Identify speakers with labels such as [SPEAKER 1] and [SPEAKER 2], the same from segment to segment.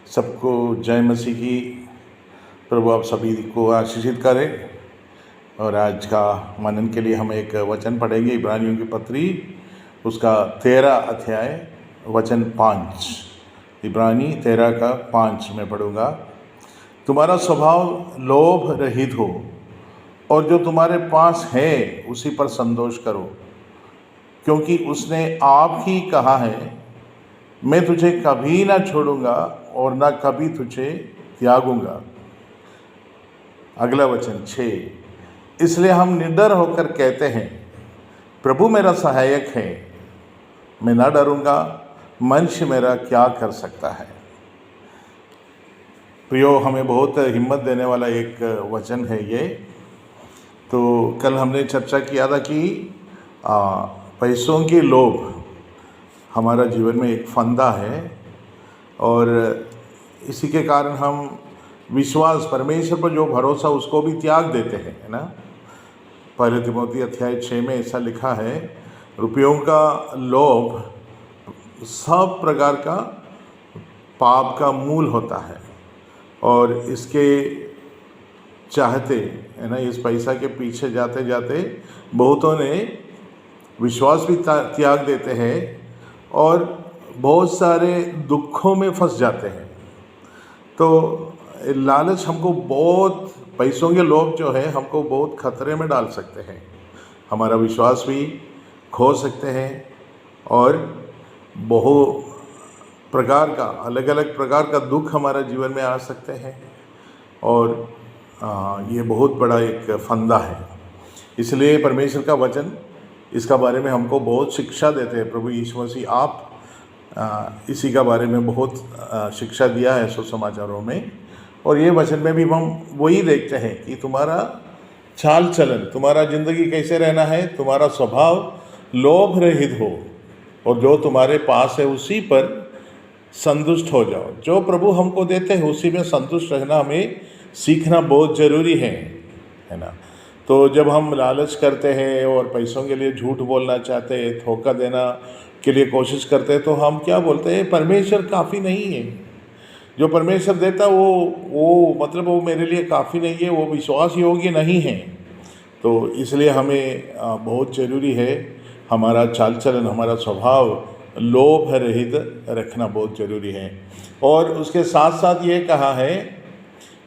[SPEAKER 1] सबको जय मसीह की। प्रभु आप सभी को आशीषित करें। और आज का मनन के लिए हम एक वचन पढ़ेंगे, इब्रानियों की पत्री उसका 13 अध्याय वचन 5। इब्रानी 13 का 5 में पढ़ूंगा। तुम्हारा स्वभाव लोभ रहित हो और जो तुम्हारे पास है उसी पर संतोष करो, क्योंकि उसने आप ही कहा है, मैं तुझे कभी ना छोड़ूंगा और ना कभी तुझे त्यागूंगा। अगला वचन 6। इसलिए हम निडर होकर कहते हैं, प्रभु मेरा सहायक है, मैं ना डरूंगा, मनुष्य मेरा क्या कर सकता है। प्रियो, हमें बहुत हिम्मत देने वाला एक वचन है ये। तो कल हमने चर्चा किया था कि पैसों की लोभ हमारा जीवन में एक फंदा है और इसी के कारण हम विश्वास, परमेश्वर पर जो भरोसा, उसको भी त्याग देते हैं, है ना। पहले तिमोथी अध्याय 6 में ऐसा लिखा है, रुपयों का लोभ सब प्रकार का पाप का मूल होता है और इसके चाहते, है ना, इस पैसा के पीछे जाते जाते बहुतों ने विश्वास भी त्याग देते हैं और बहुत सारे दुखों में फंस जाते हैं। तो लालच हमको बहुत, पैसों के लोभ जो है हमको बहुत खतरे में डाल सकते हैं, हमारा विश्वास भी खो सकते हैं और बहु प्रकार का, अलग अलग प्रकार का दुख हमारा जीवन में आ सकते हैं और ये बहुत बड़ा एक फंदा है। इसलिए परमेश्वर का वचन इसका बारे में हमको बहुत शिक्षा देते हैं। प्रभु यीशु मसीह आप इसी का बारे में बहुत शिक्षा दिया है सुसमाचारों में, और ये वचन में भी हम वही देखते हैं कि तुम्हारा चाल चलन, तुम्हारा ज़िंदगी कैसे रहना है, तुम्हारा स्वभाव लोभ रहित हो और जो तुम्हारे पास है उसी पर संतुष्ट हो जाओ। जो प्रभु हमको देते हैं उसी में संतुष्ट रहना हमें सीखना बहुत ज़रूरी है ना। तो जब हम लालच करते हैं और पैसों के लिए झूठ बोलना चाहते हैं, धोखा देना के लिए कोशिश करते हैं, तो हम क्या बोलते हैं, परमेश्वर काफ़ी नहीं है। जो परमेश्वर देता वो मतलब वो मेरे लिए काफ़ी नहीं है, वो विश्वास योग्य नहीं है। तो इसलिए हमें बहुत ज़रूरी है हमारा चाल चलन, हमारा स्वभाव लोभ रहित रखना बहुत ज़रूरी है। और उसके साथ साथ ये कहा है,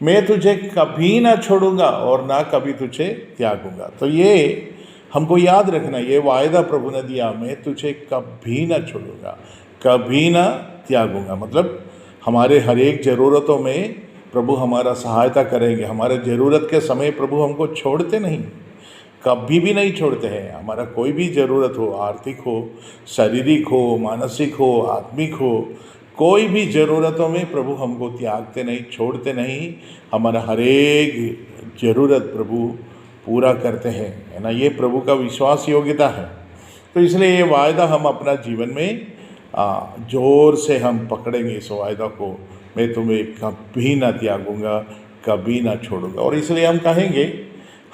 [SPEAKER 1] मैं तुझे कभी ना छोड़ूंगा और ना कभी तुझे त्यागूंगा। तो ये हमको याद रखना, ये वायदा प्रभु ने दिया, मैं तुझे कभी ना छोड़ूंगा, कभी ना त्यागूंगा। मतलब हमारे हर एक ज़रूरतों में प्रभु हमारा सहायता करेंगे। हमारे ज़रूरत के समय प्रभु हमको छोड़ते नहीं, कभी भी नहीं छोड़ते हैं। हमारा कोई भी ज़रूरत हो, आर्थिक हो, शारीरिक हो, मानसिक हो, आत्मिक हो, कोई भी ज़रूरतों में प्रभु हमको त्यागते नहीं, छोड़ते नहीं। हमारा हर एक ज़रूरत प्रभु पूरा करते हैं, है ना। ये प्रभु का विश्वास योग्यता है। तो इसलिए ये वायदा हम अपना जीवन में जोर से हम पकड़ेंगे इस वायदा को, मैं तुम्हें कभी ना त्यागूंगा, कभी ना छोड़ूंगा। और इसलिए हम कहेंगे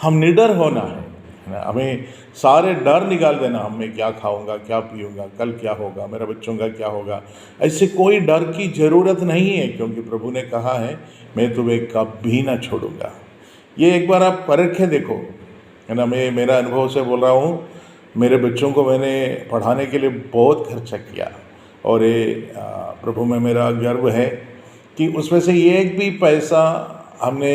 [SPEAKER 1] हम निडर होना है ना, हमें सारे डर निकाल देना, मैं क्या खाऊंगा, क्या पीऊंगा, कल क्या होगा, मेरे बच्चों का क्या होगा, ऐसे कोई डर की ज़रूरत नहीं है, क्योंकि प्रभु ने कहा है, मैं तुम्हें कभी ना छोड़ूंगा। ये एक बार आप परख के देखो, है ना। मैं मेरा अनुभव से बोल रहा हूँ, मेरे बच्चों को मैंने पढ़ाने के लिए बहुत खर्चा किया और ये प्रभु में मेरा गर्व है कि उसमें से एक भी पैसा हमने,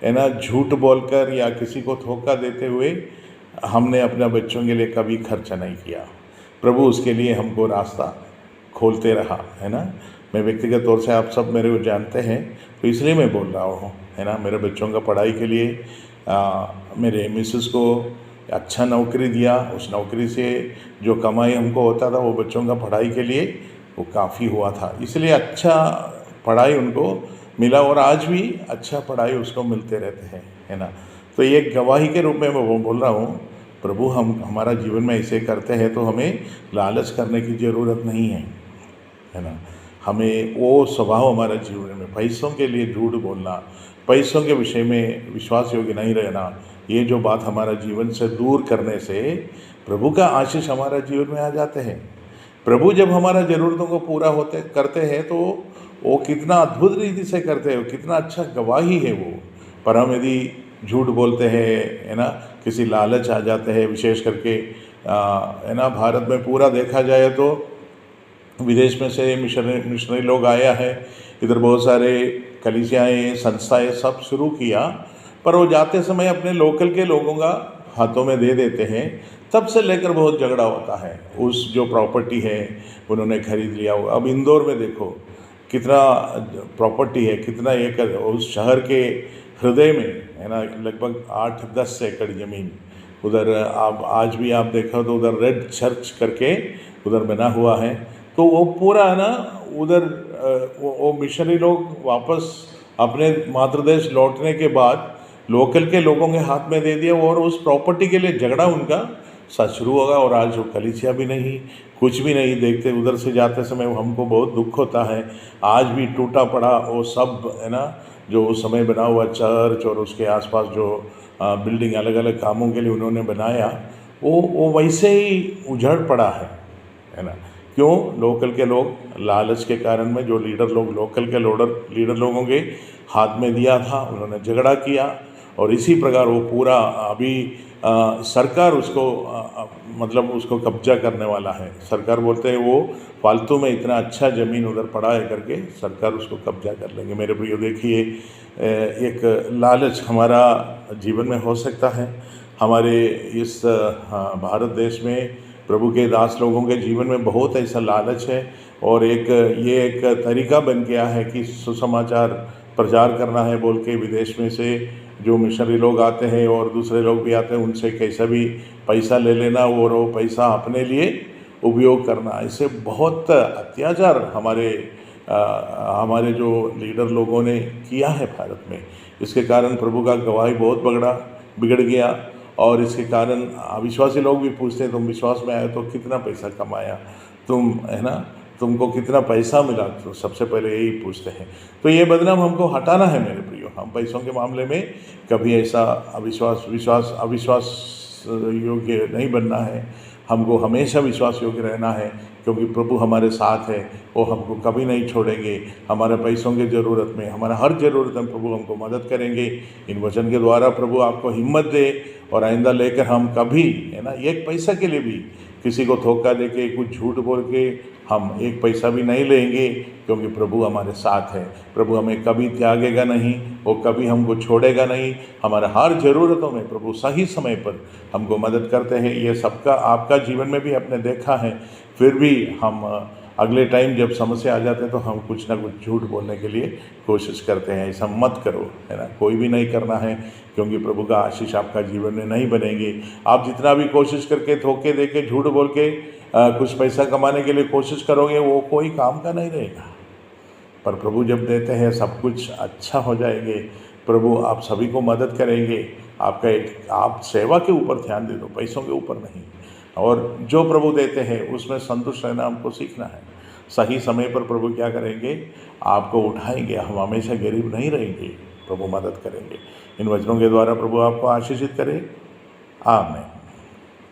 [SPEAKER 1] है ना, झूठ बोलकर या किसी को धोखा देते हुए हमने अपने बच्चों के लिए कभी खर्चा नहीं किया। प्रभु उसके लिए हमको रास्ता खोलते रहा, है ना। मैं व्यक्तिगत तौर से, आप सब मेरे को जानते हैं, तो इसलिए मैं बोल रहा हूँ, है ना। मेरे बच्चों का पढ़ाई के लिए मेरे मिसेस को अच्छा नौकरी दिया, उस नौकरी से जो कमाई हमको होता था वो बच्चों का पढ़ाई के लिए वो काफ़ी हुआ था। इसलिए अच्छा पढ़ाई उनको मिला और आज भी अच्छा पढ़ाई उसको मिलते रहते हैं, है ना। तो ये गवाही के रूप में मैं बोल रहा हूँ, प्रभु हमारा जीवन में ऐसे करते हैं तो हमें लालच करने की ज़रूरत नहीं है ना। हमें वो स्वभाव हमारे जीवन में, पैसों के लिए झूठ बोलना, पैसों के विषय में विश्वास योग्य नहीं रहना, ये जो बात हमारा जीवन से दूर करने से प्रभु का आशीष हमारा जीवन में आ जाते हैं। प्रभु जब हमारा ज़रूरतों को पूरा होते करते हैं तो वो कितना अद्भुत रीति से करते हैं, कितना अच्छा गवाही है वो। पर हम यदि झूठ बोलते हैं, है ना, किसी लालच आ जाते हैं, विशेष करके है ना, भारत में पूरा देखा जाए तो विदेश में से मिशनरी लोग आया है, इधर बहुत सारे कलीसियाएँ, संस्थाएँ सब शुरू किया, पर वो जाते समय अपने लोकल के लोगों का हाथों में दे देते हैं। तब से लेकर बहुत झगड़ा होता है। उस जो प्रॉपर्टी है उन्होंने खरीद लिया होगा। अब इंदौर में देखो कितना प्रॉपर्टी है, कितना एकड़, उस शहर के हृदय में, है ना, लगभग 8-10 एकड़ ज़मीन। उधर आप आज भी आप देखो तो उधर रेड चर्च करके उधर बना हुआ है। तो वो पूरा है ना, उधर वो मिशनरी लोग वापस अपने मातृदेश लौटने के बाद लोकल के लोगों के हाथ में दे दिया, और उस प्रॉपर्टी के लिए झगड़ा उनका साथ शुरू होगा। और आज वो कलीसिया भी नहीं, कुछ भी नहीं देखते। उधर से जाते समय हमको बहुत दुख होता है। आज भी टूटा पड़ा वो सब, है ना, जो उस समय बना हुआ चर्च और उसके आसपास जो बिल्डिंग अलग अलग कामों के लिए उन्होंने बनाया, वो वैसे ही उजड़ पड़ा है ना। क्यों? लोकल के लोग लालच के कारण में, जो लोकल के लीडर लोगों के हाथ में दिया था, उन्होंने झगड़ा किया। और इसी प्रकार वो पूरा अभी सरकार उसको मतलब उसको कब्जा करने वाला है। सरकार बोलते हैं वो फालतू में इतना अच्छा ज़मीन उधर पड़ा है करके सरकार उसको कब्जा कर लेंगे। मेरे प्रियो, देखिए एक लालच हमारा जीवन में हो सकता है। हमारे इस भारत देश में प्रभु के दास लोगों के जीवन में बहुत ऐसा लालच है, और ये एक तरीका बन गया है कि सुसमाचार प्रचार करना है बोल के विदेश में से जो मिशनरी लोग आते हैं और दूसरे लोग भी आते हैं, उनसे कैसा भी पैसा ले लेना और वो पैसा अपने लिए उपयोग करना। इससे बहुत अत्याचार हमारे जो लीडर लोगों ने किया है भारत में। इसके कारण प्रभु का गवाही बहुत बिगड़ गया। और इसके कारण अविश्वासी लोग भी पूछते हैं, तुम विश्वास में आए तो कितना पैसा कमाया, तुम, है ना, तुमको कितना पैसा मिला, तो सबसे पहले यही पूछते हैं। तो ये बदनाम हमको हटाना है मेरे प्रियो। हम पैसों के मामले में कभी ऐसा अविश्वास योग्य नहीं बनना है। हमको हमेशा विश्वास योग्य रहना है, क्योंकि प्रभु हमारे साथ है, वो हमको कभी नहीं छोड़ेंगे। हमारे पैसों की ज़रूरत में, हमारा हर ज़रूरत में प्रभु हमको मदद करेंगे। इन वचन के द्वारा प्रभु आपको हिम्मत दे, और आइंदा लेकर हम कभी, है ना, एक पैसा के लिए भी किसी को धोखा दे के, कुछ झूठ बोल के हम एक पैसा भी नहीं लेंगे, क्योंकि प्रभु हमारे साथ है। प्रभु हमें कभी त्यागेगा नहीं, वो कभी हमको छोड़ेगा नहीं। हमारे हर ज़रूरतों में प्रभु सही समय पर हमको मदद करते हैं। ये सबका आपका जीवन में भी आपने देखा है। फिर भी हम अगले टाइम जब समस्या आ जाते हैं तो हम कुछ ना कुछ झूठ बोलने के लिए कोशिश करते हैं। ऐसा मत करो, है ना, कोई भी नहीं करना है, क्योंकि प्रभु का आशीष आपका जीवन में नहीं बनेंगे। आप जितना भी कोशिश करके धोखे दे के झूठ बोल के कुछ पैसा कमाने के लिए कोशिश करोगे, वो कोई काम का नहीं रहेगा। पर प्रभु जब देते हैं सब कुछ अच्छा हो जाएंगे। प्रभु आप सभी को मदद करेंगे। आप सेवा के ऊपर ध्यान दे दो, पैसों के ऊपर नहीं। और जो प्रभु देते हैं उसमें संतुष्ट रहना हमको सीखना है। सही समय पर प्रभु क्या करेंगे? आपको उठाएंगे। हम हमेशा गरीब नहीं रहेंगे, प्रभु मदद करेंगे। इन वचनों के द्वारा प्रभु आपको आशीषित करे। आमीन।